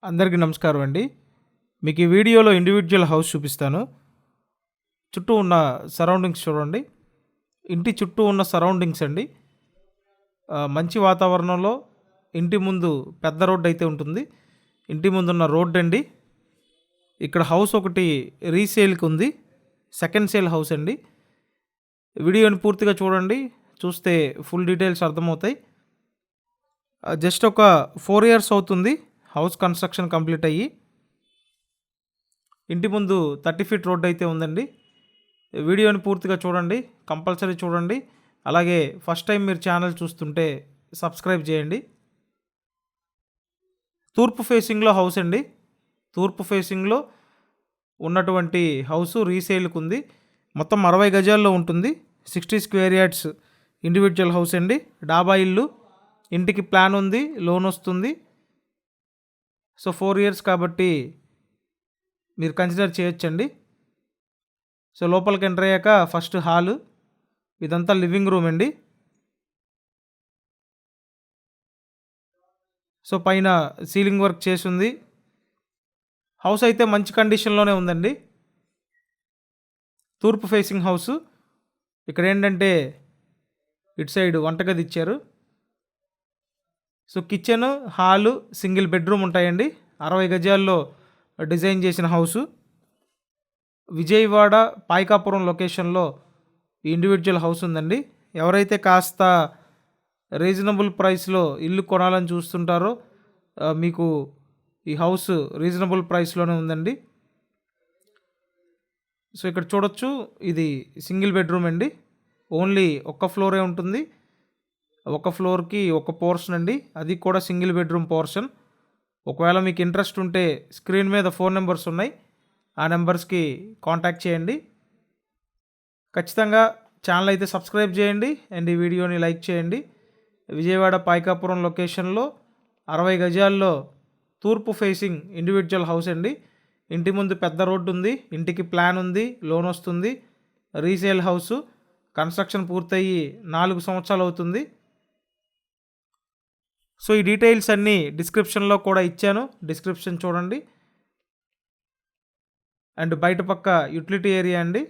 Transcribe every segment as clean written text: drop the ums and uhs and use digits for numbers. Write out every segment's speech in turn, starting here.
అందరికీ నమస్కారం అండి. మీకు ఈ వీడియోలో ఇండివిడ్యువల్ హౌస్ చూపిస్తాను. చుట్టూ ఉన్న సరౌండింగ్స్ చూడండి. ఇంటి చుట్టూ ఉన్న సరౌండింగ్స్ అండి. మంచి వాతావరణంలో ఇంటి ముందు పెద్ద రోడ్ అయితే ఉంటుంది. ఇంటి ముందున్న రోడ్ అండి. ఇక్కడ హౌస్ ఒకటి రీసేల్కి ఉంది. సెకండ్ సేల్ హౌస్ అండి. వీడియోని పూర్తిగా చూడండి. చూస్తే ఫుల్ డీటెయిల్స్ అర్థమవుతాయి. జస్ట్ ఒక 4 years అవుతుంది హౌస్ కన్స్ట్రక్షన్ కంప్లీట్ అయ్యి. ఇంటి ముందు 30 feet రోడ్ అయితే ఉందండి. వీడియోని పూర్తిగా చూడండి, కంపల్సరీ చూడండి. అలాగే ఫస్ట్ టైం మీరు ఛానల్ చూస్తుంటే సబ్స్క్రైబ్ చేయండి. తూర్పు ఫేసింగ్లో హౌస్ అండి. తూర్పు ఫేసింగ్లో ఉన్నటువంటి హౌస్ రీసేల్కి ఉంది. మొత్తం 60 గజాల్లో ఉంటుంది. 60 square yards ఇండివిజువల్ హౌస్ అండి. డాబా ఇల్లు. ఇంటికి ప్లాన్ ఉంది, లోన్ వస్తుంది. సో 4 years కాబట్టి మీరు కన్సిడర్ చేయొచ్చండి. సో లోపలికి ఎంటర్ అయ్యాక ఫస్ట్ హాలు, ఇదంతా లివింగ్ రూమ్ అండి. సో పైన సీలింగ్ వర్క్ చేసింది. హౌస్ అయితే మంచి కండిషన్లోనే ఉందండి. తూర్పు ఫేసింగ్ హౌస్. ఇక్కడ ఏంటంటే ఇటు సైడ్ వంటగది ఇచ్చారు. So kitchen, hall, single bedroom ఉంటాయండి. 60 గజాల్లో డిజైన్ చేసిన హౌసు. విజయవాడ పాయకాపురం లొకేషన్లో ఈ ఇండివిజువల్ హౌస్ ఉందండి. ఎవరైతే కాస్త రీజనబుల్ ప్రైస్లో ఇల్లు కొనాలని చూస్తుంటారో మీకు ఈ హౌస్ రీజనబుల్ ప్రైస్లోనే ఉందండి. సో ఇక్కడ చూడొచ్చు, ఇది సింగిల్ బెడ్రూమ్ అండి. ఓన్లీ ఒక్క ఫ్లోరే ఉంటుంది. ఒక ఫ్లోర్కి ఒక పోర్షన్ అండి, అది కూడా సింగిల్ బెడ్రూమ్ పోర్షన్. ఒకవేళ మీకు ఇంట్రెస్ట్ ఉంటే స్క్రీన్ మీద ఫోన్ నెంబర్స్ ఉన్నాయి, ఆ నెంబర్స్కి కాంటాక్ట్ చేయండి. ఖచ్చితంగా ఛానల్ అయితే సబ్స్క్రైబ్ చేయండి అండ్ ఈ వీడియోని లైక్ చేయండి. విజయవాడ పాయకాపురం లొకేషన్లో 60 గజాల్లో తూర్పు ఫేసింగ్ ఇండివిజువల్ హౌస్ అండి. ఇంటి ముందు పెద్ద రోడ్డు ఉంది, ఇంటికి ప్లాన్ ఉంది, లోన్ వస్తుంది. Resale house. కన్స్ట్రక్షన్ పూర్తయ్యి 4 సంవత్సరాలు అవుతుంది. సో ఈ డీటెయిల్స్ అన్నీ డిస్క్రిప్షన్లో కూడా ఇచ్చాను, డిస్క్రిప్షన్ చూడండి. అండ్ బయట పక్క యూటిలిటీ ఏరియా అండి.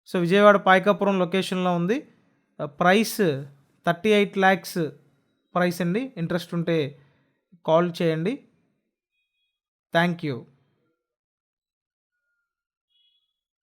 సో విజయవాడ పాయకాపురం లొకేషన్లో ఉంది. ప్రైస్ 38 lakhs ప్రైస్ అండి. ఇంట్రెస్ట్ ఉంటే కాల్ చేయండి. Thank you.